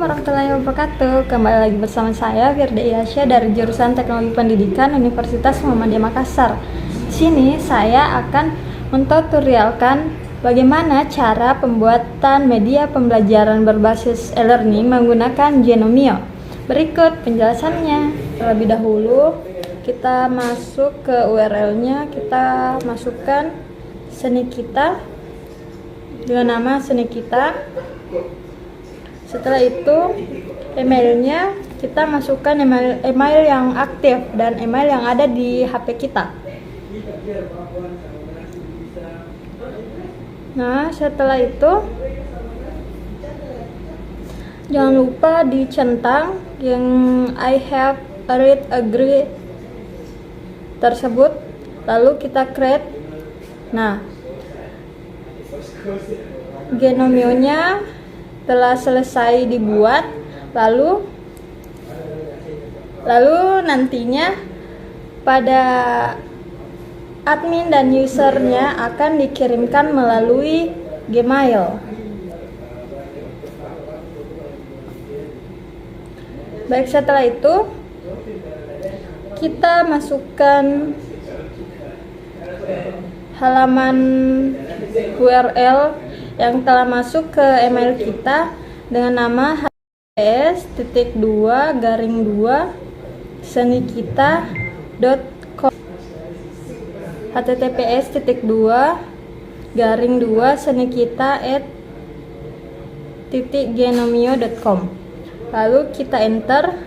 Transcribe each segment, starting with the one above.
Assalamualaikum warahmatullahi wabarakatuh. Kembali lagi bersama saya Firda Ilyasya dari jurusan Teknologi Pendidikan Universitas Muhammadiyah Makassar. Di sini saya akan mentutorialkan bagaimana cara pembuatan media pembelajaran berbasis e-learning menggunakan Genomio. Berikut penjelasannya. Terlebih dahulu kita masuk ke URL-nya, kita masukkan seni kita dengan nama seni kita. Setelah itu emailnya kita masukkan email yang aktif dan email yang ada di HP kita. Nah, setelah itu jangan lupa dicentang yang I have read agree tersebut, lalu kita create. Nah, Genomio-nya telah selesai dibuat, lalu nantinya pada admin dan usernya akan dikirimkan melalui Gmail. Baik, setelah itu kita masukkan halaman URL yang telah masuk ke email kita dengan nama https://senikita.com https://senikita@genomio.com. Lalu kita enter.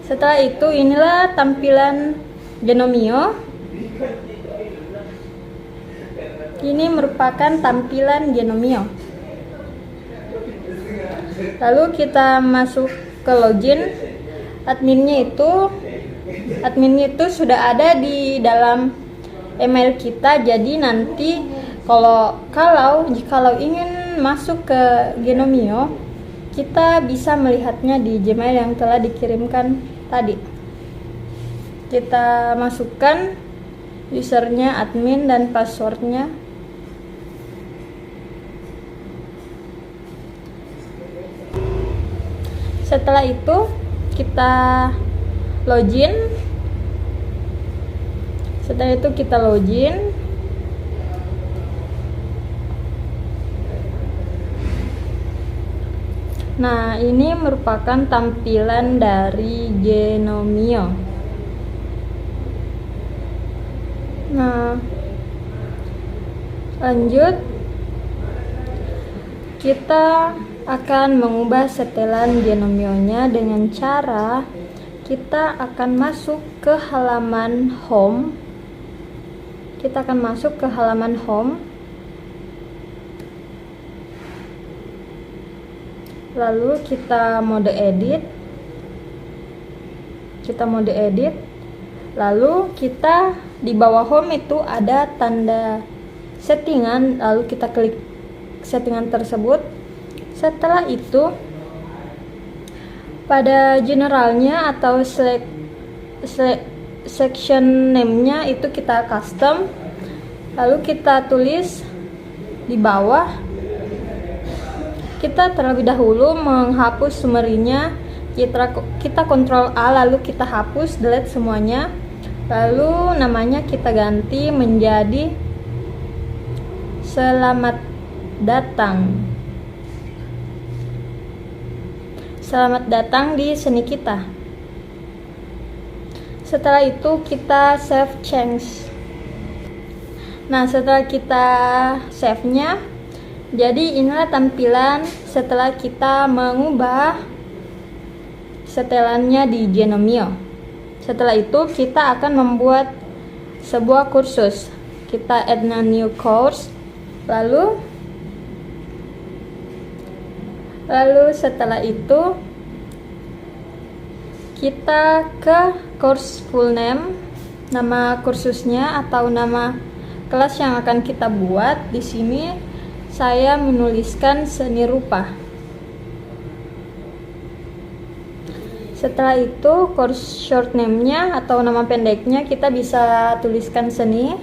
Setelah itu inilah tampilan Genomio. Ini merupakan tampilan Genomio. Lalu kita masuk ke login. Adminnya itu sudah ada di dalam email kita. Jadi nanti jikalau ingin masuk ke Genomio, kita bisa melihatnya di Gmail yang telah dikirimkan tadi. Kita masukkan usernya, admin, dan passwordnya. Setelah itu kita login. Nah, ini merupakan tampilan dari Genomio. Nah, lanjut kita akan mengubah setelan Genomio-nya dengan cara kita akan masuk ke halaman home. Lalu kita mode edit. Lalu kita di bawah home itu ada tanda settingan, lalu kita klik settingan tersebut. Setelah itu pada generalnya atau section name-nya itu kita custom, lalu kita tulis di bawah. Kita terlebih dahulu menghapus summary-nya. Kita Ctrl A, lalu kita hapus, delete semuanya. Lalu namanya kita ganti menjadi Selamat datang di seni kita. Setelah itu kita save change. Nah, setelah kita save-nya, jadi inilah tampilan setelah kita mengubah setelannya di Genomio. Setelah itu kita akan membuat sebuah kursus. Kita add a new course. Lalu setelah itu kita ke course full name, nama kursusnya atau nama kelas yang akan kita buat. Di sini saya menuliskan seni rupa. Setelah itu course short name-nya atau nama pendeknya kita bisa tuliskan seni.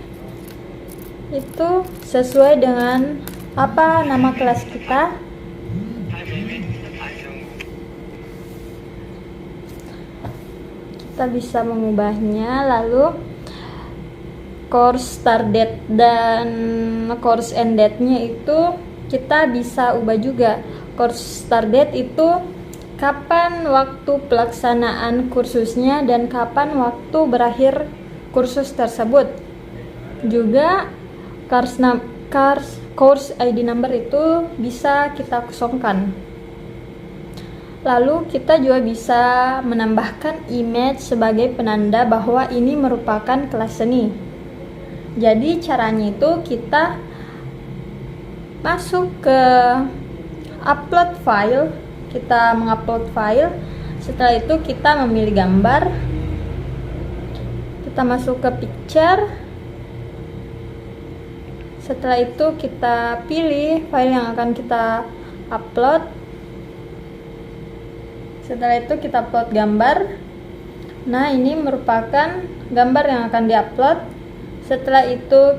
Itu sesuai dengan Apa nama kelas kita? Kita bisa mengubahnya. Lalu course start date dan course end date-nya itu kita bisa ubah juga. Course start date itu kapan waktu pelaksanaan kursusnya dan kapan waktu berakhir kursus tersebut. Juga course ID number itu bisa kita kosongkan. Lalu kita juga bisa menambahkan image sebagai penanda bahwa ini merupakan kelas seni. Jadi caranya itu kita masuk ke upload file, kita mengupload file. Setelah itu kita memilih gambar, kita masuk ke picture. Setelah itu kita pilih file yang akan kita upload. Setelah itu kita upload gambar. Nah, ini merupakan gambar yang akan diupload. Setelah itu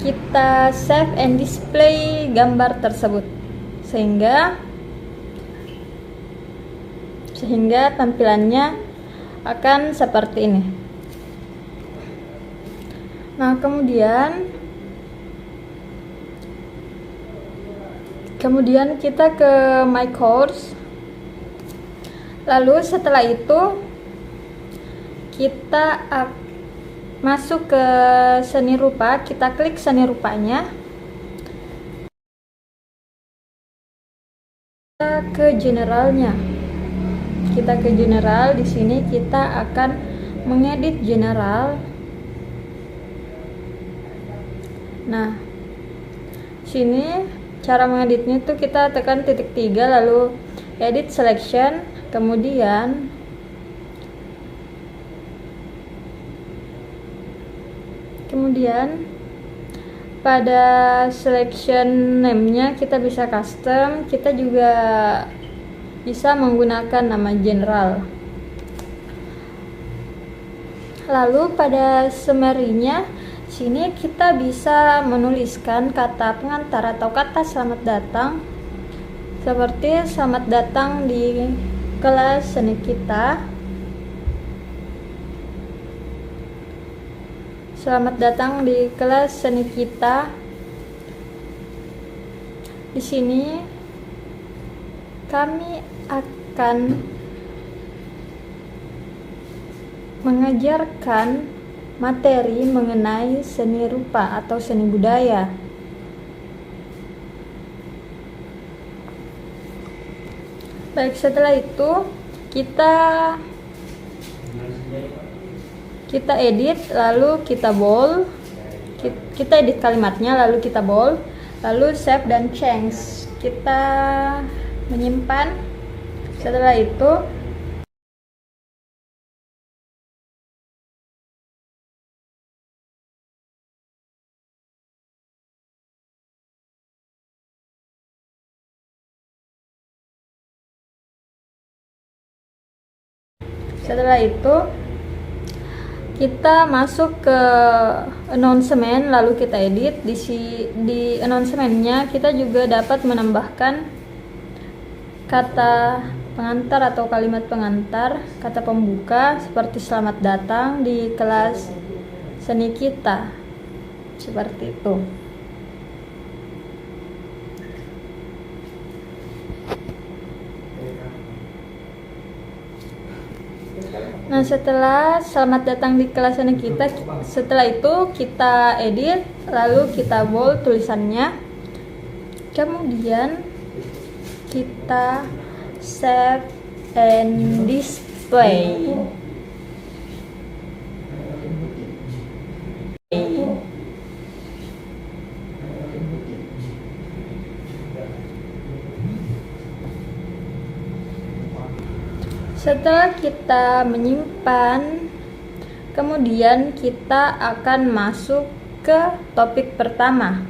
kita save and display gambar tersebut sehingga tampilannya akan seperti ini. Nah, kemudian kita ke my course. Lalu setelah itu kita masuk ke seni rupa, kita klik seni rupanya. Kita ke generalnya. Kita ke general, di sini kita akan mengedit general. Nah, sini cara mengeditnya itu kita tekan titik 3 lalu edit selection, kemudian pada selection name-nya kita bisa custom, kita juga bisa menggunakan nama general. Lalu pada summary-nya sini kita bisa menuliskan kata pengantar atau kata selamat datang, seperti selamat datang di kelas seni kita. Selamat datang di kelas seni kita. Di sini kami akan mengajarkan materi mengenai seni rupa atau seni budaya. Baik, setelah itu kita edit, lalu kita bold, kita edit kalimatnya, lalu kita bold, lalu save dan change. Kita menyimpan. Setelah itu kita masuk ke announcement, lalu kita edit. Di announcement-nya kita juga dapat menambahkan kata pengantar atau kalimat pengantar, kata pembuka seperti selamat datang di kelas seni kita, seperti itu. Nah, setelah selamat datang di kelas seni kita, setelah itu kita edit, lalu kita bold tulisannya, kemudian kita save and display. Setelah kita menyimpan, kemudian kita akan masuk ke topik pertama.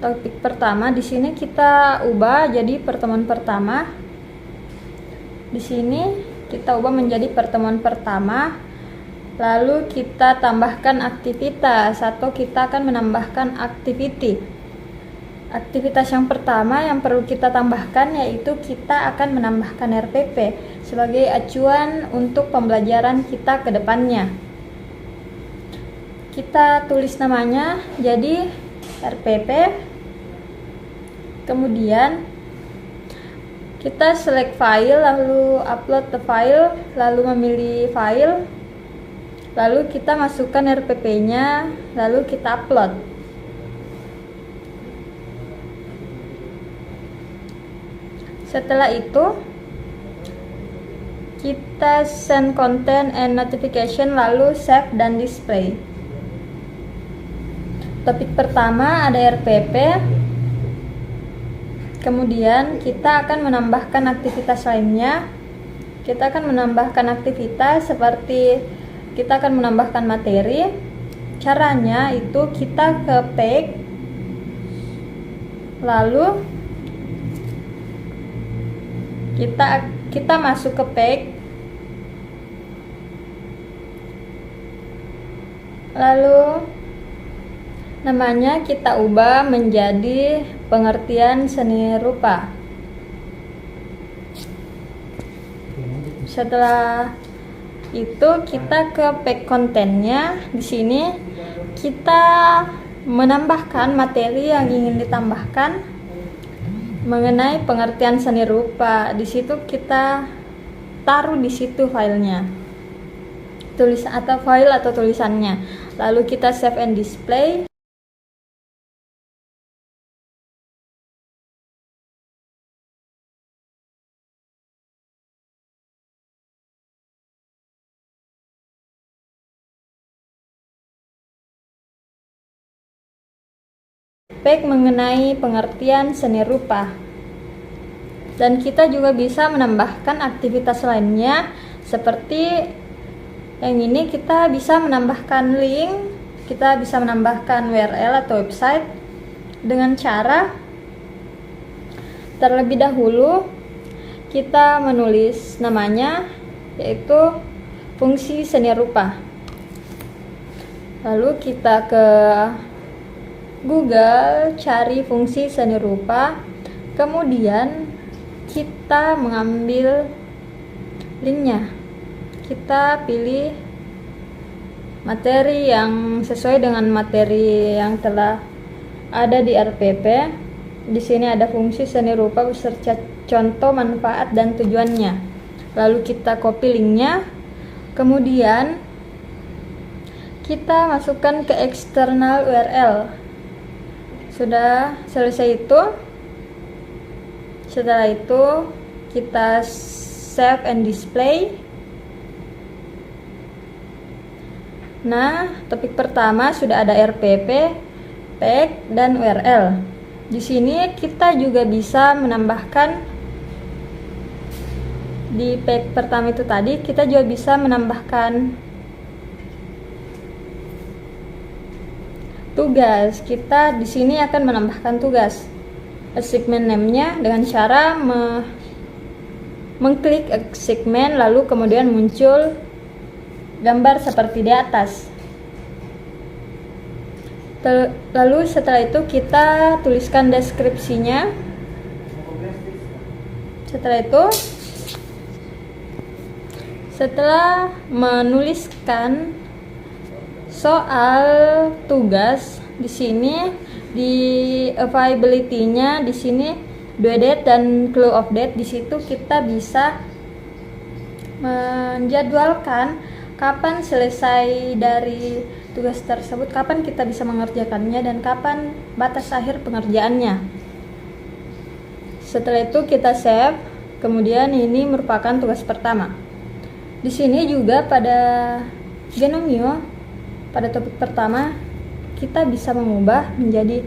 Topik pertama di sini kita ubah jadi pertemuan pertama. Di sini kita ubah menjadi pertemuan pertama. Lalu kita tambahkan aktivitas atau kita akan menambahkan activity. Aktivitas yang pertama yang perlu kita tambahkan yaitu kita akan menambahkan RPP sebagai acuan untuk pembelajaran kita ke depannya. Kita tulis namanya jadi RPP. Kemudian kita select file, lalu upload the file, lalu memilih file, lalu kita masukkan RPP-nya, lalu kita upload. Setelah itu kita send content and notification, lalu save dan display. Topik pertama ada RPP. Kemudian kita akan menambahkan aktivitas lainnya. Kita akan menambahkan aktivitas seperti kita akan menambahkan materi. Caranya itu kita ke page, lalu kita masuk ke page, lalu namanya kita ubah menjadi pengertian seni rupa. Setelah itu kita ke page kontennya. Di sini kita menambahkan materi yang ingin ditambahkan mengenai pengertian seni rupa. Di situ kita taruh di situ filenya, file atau tulisannya. Lalu kita save and display. Page mengenai pengertian seni rupa. Dan kita juga bisa menambahkan aktivitas lainnya seperti yang ini. Kita bisa menambahkan link, kita bisa menambahkan URL atau website dengan cara terlebih dahulu kita menulis namanya, yaitu fungsi seni rupa. Lalu kita ke Google, cari fungsi seni rupa, kemudian kita mengambil linknya. Kita pilih materi yang sesuai dengan materi yang telah ada di RPP. Di sini ada fungsi seni rupa beserta contoh, manfaat, dan tujuannya. Lalu kita copy linknya, kemudian kita masukkan ke external URL. Sudah selesai itu. Setelah itu kita save and display. Nah, topik pertama sudah ada RPP, page, dan URL. Di sini kita juga bisa menambahkan di page pertama itu tadi, kita juga bisa menambahkan tugas. Kita di sini akan menambahkan tugas assignment name-nya dengan cara mengklik assignment, lalu kemudian muncul gambar seperti di atas. Lalu setelah itu kita tuliskan deskripsinya. Setelah menuliskan soal tugas, di sini di availability-nya, di sini due date dan close of date. Di situ kita bisa menjadwalkan kapan selesai dari tugas tersebut, kapan kita bisa mengerjakannya, dan kapan batas akhir pengerjaannya. Setelah itu kita save. Kemudian ini merupakan tugas pertama. Di sini juga pada Genomio, pada topik pertama, kita bisa mengubah menjadi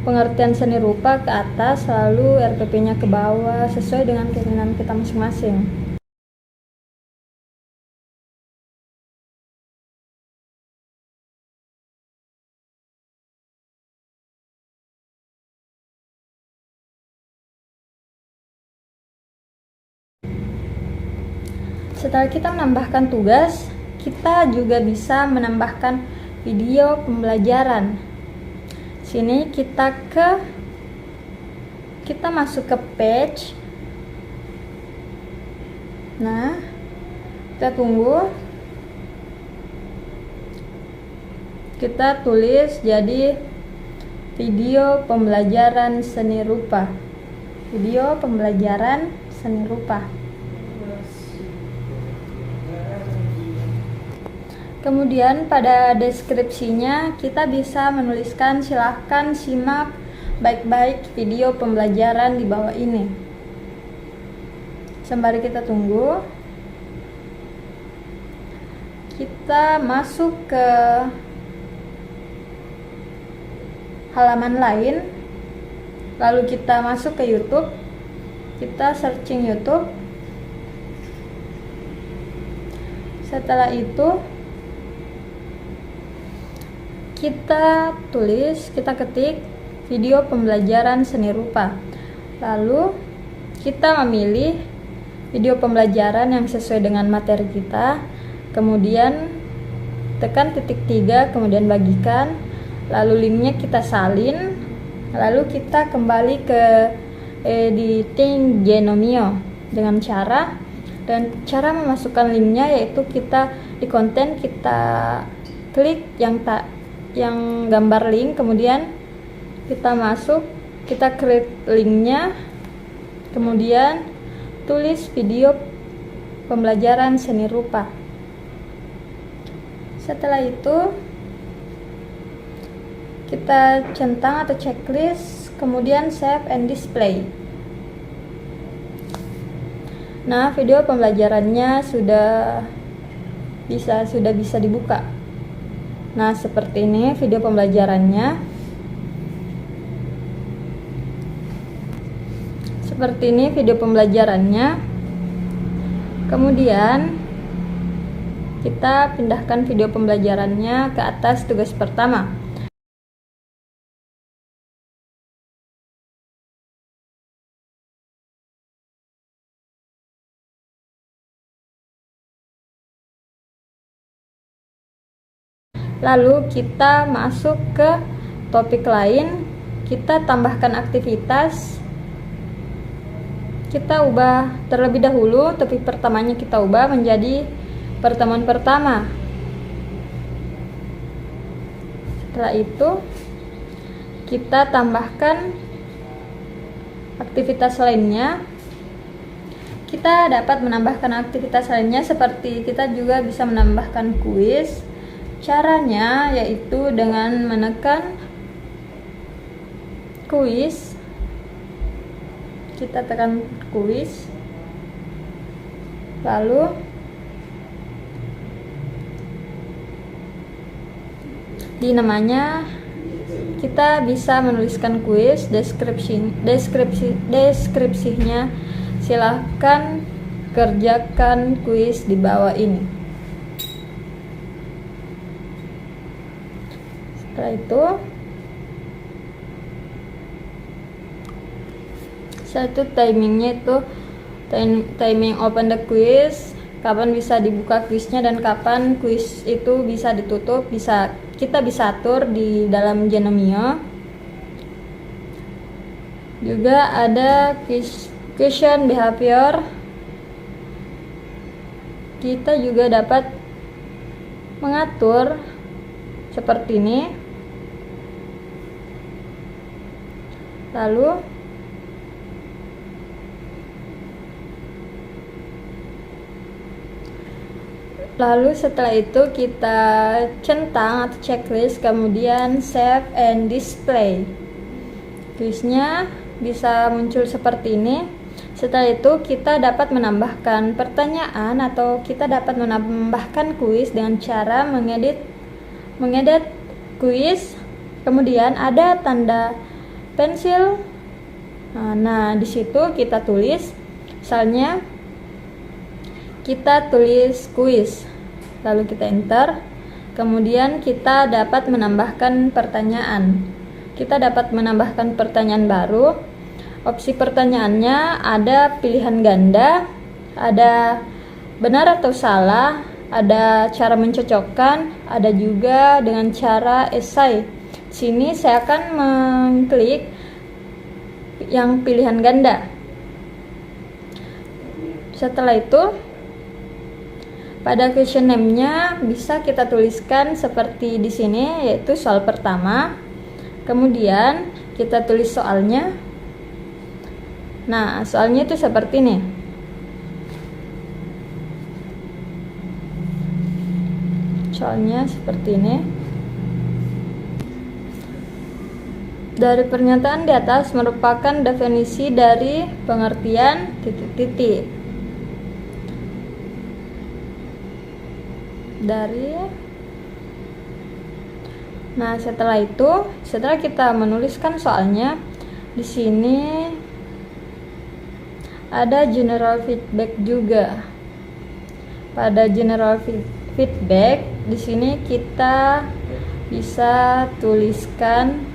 pengertian seni rupa ke atas, lalu RPP-nya ke bawah sesuai dengan keinginan kita masing-masing. Setelah kita menambahkan tugas, kita juga bisa menambahkan video pembelajaran. Sini kita masuk ke page. Nah, kita tunggu. Kita tulis jadi video pembelajaran seni rupa. Video pembelajaran seni rupa. Kemudian pada deskripsinya kita bisa menuliskan silahkan simak baik-baik video pembelajaran di bawah ini. Sembari kita tunggu, kita masuk ke halaman lain, lalu kita masuk ke YouTube, kita searching YouTube. Setelah itu kita ketik video pembelajaran seni rupa, lalu kita memilih video pembelajaran yang sesuai dengan materi kita, kemudian tekan titik 3, kemudian bagikan, lalu linknya kita salin, lalu kita kembali ke editing Genomio dengan cara memasukkan linknya, yaitu kita di konten kita klik yang gambar link, kemudian kita klik linknya, kemudian tulis video pembelajaran seni rupa. Setelah itu kita centang atau checklist, kemudian save and display. Nah, video pembelajarannya sudah bisa dibuka. Nah, seperti ini video pembelajarannya. Seperti ini video pembelajarannya. Kemudian kita pindahkan video pembelajarannya ke atas tugas pertama. Lalu kita masuk ke topik lain, kita tambahkan aktivitas. Kita ubah terlebih dahulu, topik pertamanya kita ubah menjadi pertemuan pertama. Setelah itu kita tambahkan aktivitas lainnya. Kita dapat menambahkan aktivitas lainnya seperti kita juga bisa menambahkan kuis. Caranya yaitu dengan menekan kuis, kita tekan kuis, lalu di namanya kita bisa menuliskan kuis, deskripsinya silahkan kerjakan kuis di bawah ini. Setelah itu timingnya itu timing open the quiz, kapan bisa dibuka kuisnya dan kapan kuis itu bisa ditutup, kita bisa atur di dalam Genomio. Juga ada question behavior, kita juga dapat mengatur seperti ini. Lalu setelah itu kita centang atau checklist, kemudian save and display. Kuisnya bisa muncul seperti ini. Setelah itu kita dapat menambahkan pertanyaan atau kita dapat menambahkan kuis dengan cara mengedit kuis. Kemudian ada tanda pensil. Nah, di situ kita tulis, misalnya kita tulis kuis, lalu kita enter. Kemudian kita dapat menambahkan pertanyaan. Kita dapat menambahkan pertanyaan baru. Opsi pertanyaannya ada pilihan ganda, ada benar atau salah, ada cara mencocokkan, ada juga dengan cara esai. Sini saya akan mengklik yang pilihan ganda. Setelah itu, pada question name-nya bisa kita tuliskan seperti di sini, yaitu soal pertama. Kemudian kita tulis soalnya. Nah, soalnya itu seperti ini. Soalnya seperti ini. Dari pernyataan di atas merupakan definisi dari pengertian titik-titik. Nah, setelah itu, setelah kita menuliskan soalnya, di sini ada general feedback juga. Pada general feedback, di sini kita bisa tuliskan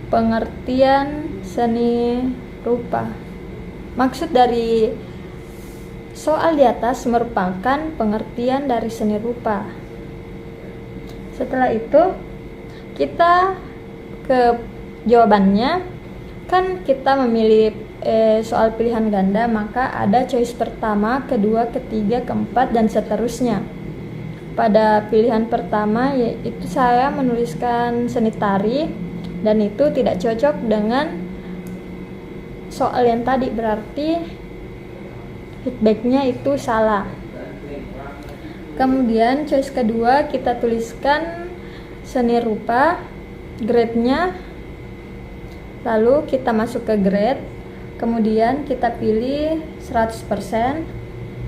pengertian seni rupa. Maksud dari soal di atas merupakan pengertian dari seni rupa. Setelah itu, kita ke jawabannya. Kan kita memilih soal pilihan ganda, maka ada choice pertama, kedua, ketiga, keempat, dan seterusnya. Pada pilihan pertama, yaitu saya menuliskan seni tari, dan itu tidak cocok dengan soal yang tadi, berarti feedbacknya itu salah. Kemudian choice kedua kita tuliskan seni rupa, grade-nya, lalu kita masuk ke grade, kemudian kita pilih 100%,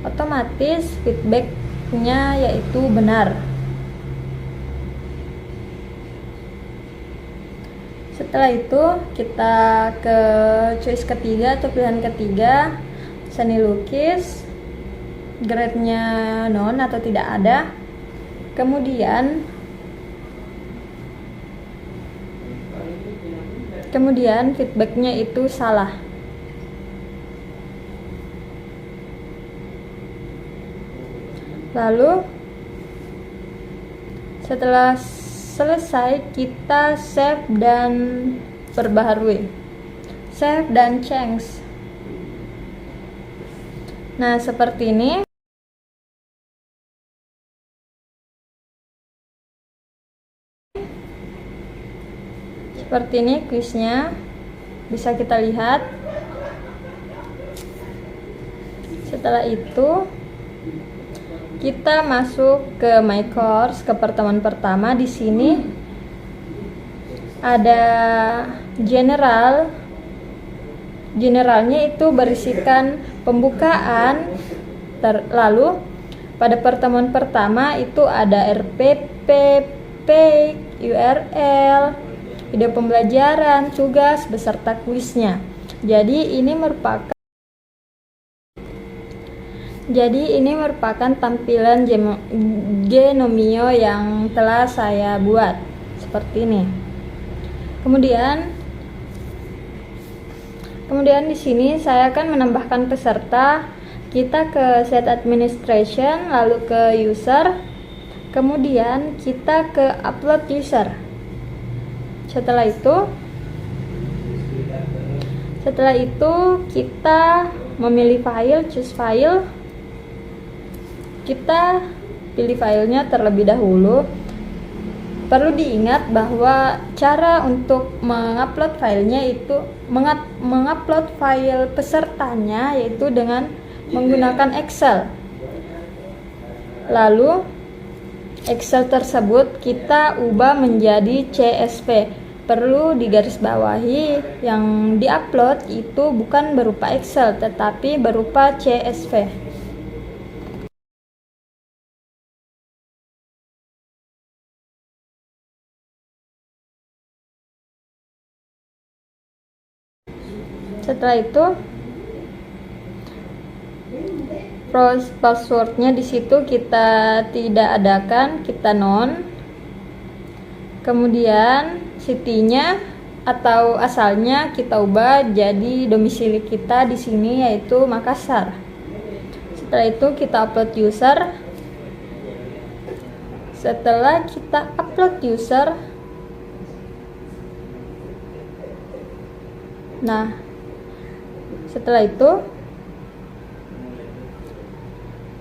otomatis feedbacknya yaitu benar. Setelah itu kita ke choice ketiga atau pilihan ketiga, seni lukis, grade-nya non atau tidak ada. Kemudian feedbacknya itu salah. Lalu setelah selesai, kita save dan perbaharui, save dan change. Nah, seperti ini. Seperti ini kuisnya, bisa kita lihat. Setelah itu, kita masuk ke my course, ke pertemuan pertama. Di sini ada generalnya itu berisikan pembukaan, lalu pada pertemuan pertama itu ada RPP, page, URL, video pembelajaran, tugas, beserta kuisnya. Jadi ini merupakan tampilan Genomio yang telah saya buat seperti ini. Kemudian di sini saya akan menambahkan peserta. Kita ke set administration, lalu ke user, kemudian kita ke upload user. Setelah itu kita memilih file, choose file. Kita pilih filenya terlebih dahulu. Perlu diingat bahwa cara untuk mengupload filenya itu mengupload file pesertanya yaitu dengan menggunakan Excel. Lalu Excel tersebut kita ubah menjadi CSV. Perlu digarisbawahi, yang diupload itu bukan berupa Excel tetapi berupa CSV. Setelah itu passwordnya di situ kita tidak adakan, kita non. Kemudian city-nya atau asalnya kita ubah jadi domisili kita di sini yaitu Makassar. Setelah itu kita upload user. Setelah kita upload user, nah setelah itu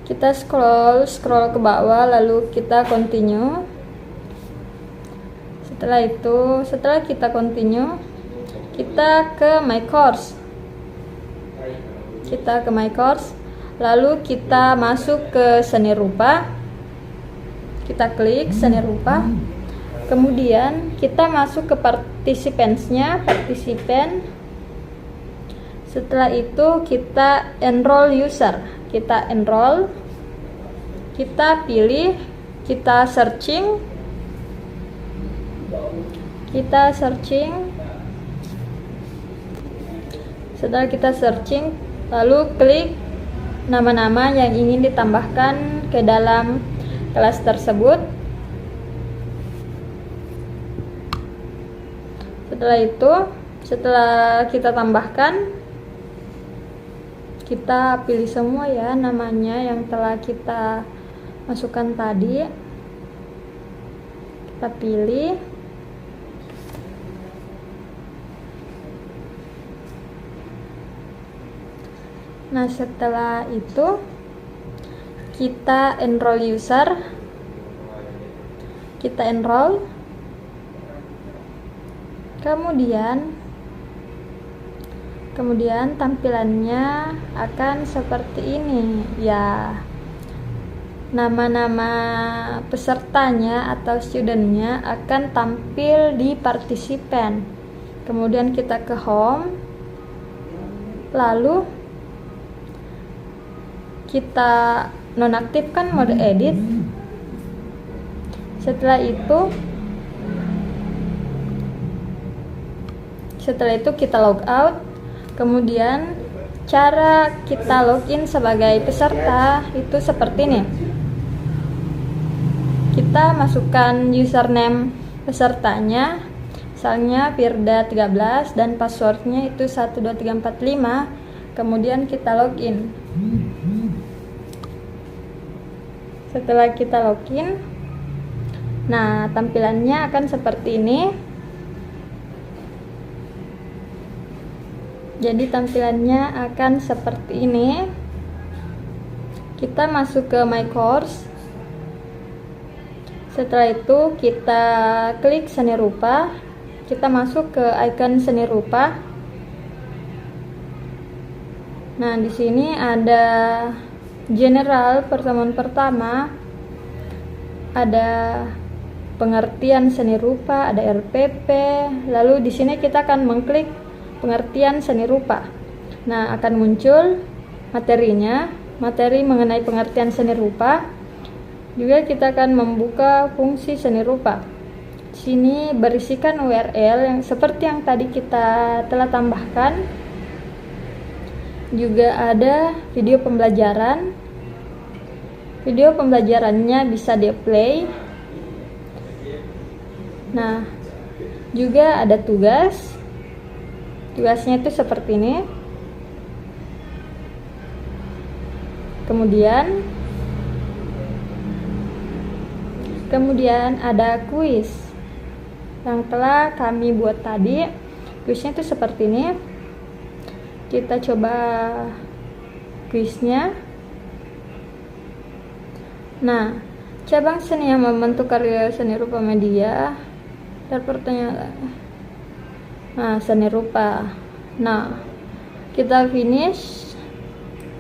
kita scroll ke bawah, lalu kita continue. Setelah kita continue, kita ke my course. Lalu kita masuk ke seni rupa. Kita klik seni rupa. Kemudian kita masuk ke participants-nya, participant. Setelah itu kita enroll user. Kita enroll. Kita pilih, kita searching. Setelah kita searching, lalu klik nama-nama yang ingin ditambahkan ke dalam kelas tersebut. Setelah kita tambahkan, kita pilih semua ya namanya yang telah kita masukkan tadi. Kita pilih. Nah, setelah itu kita enroll user. Kita enroll. Kemudian tampilannya akan seperti ini ya. Nama-nama pesertanya atau studentnya akan tampil di participant. Kemudian kita ke home. Lalu kita nonaktifkan mode edit. Setelah itu kita log out. Kemudian cara kita login sebagai peserta itu seperti ini. Kita masukkan username pesertanya, misalnya Firda 13 dan passwordnya itu 12345. Kemudian kita login. Setelah kita login, nah tampilannya akan seperti ini. Jadi tampilannya akan seperti ini. Kita masuk ke my course. Setelah itu kita klik seni rupa. Kita masuk ke icon seni rupa. Nah, di sini ada general pertemuan pertama, ada pengertian seni rupa, ada RPP. Lalu di sini kita akan mengklik pengertian seni rupa. Nah, akan muncul materinya, materi mengenai pengertian seni rupa. Juga kita akan membuka fungsi seni rupa. Di sini berisikan URL yang seperti yang tadi kita telah tambahkan. Juga ada video pembelajaran. Video pembelajarannya bisa di-play. Nah, juga ada tugas. Tugasnya itu seperti ini. Kemudian ada kuis yang telah kami buat tadi. Kuisnya itu seperti ini. Kita coba kuisnya. Nah, cabang seni yang membentuk karya seni rupa media. Pertanyaan. Nah, seni rupa. Nah, kita finish.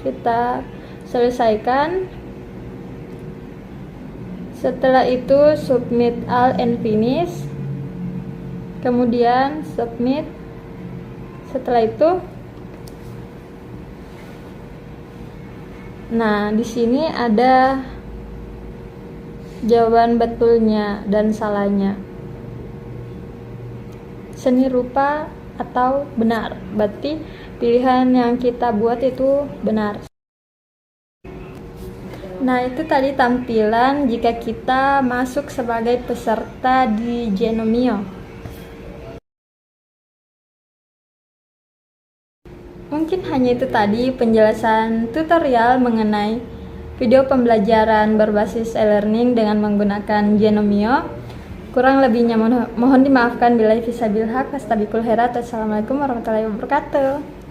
Kita selesaikan. Setelah itu submit all and finish. Kemudian submit. Setelah itu, nah di sini ada jawaban betulnya dan salahnya. Seni rupa atau benar, berarti pilihan yang kita buat itu benar. Nah, itu tadi tampilan jika kita masuk sebagai peserta di Genomio. mungkin hanya itu tadi penjelasan tutorial mengenai video pembelajaran berbasis e-learning dengan menggunakan Genomio. Kurang lebihnya mohon dimaafkan. Billahi fissabil haq, astagfirullah. Assalamualaikum warahmatullahi wabarakatuh.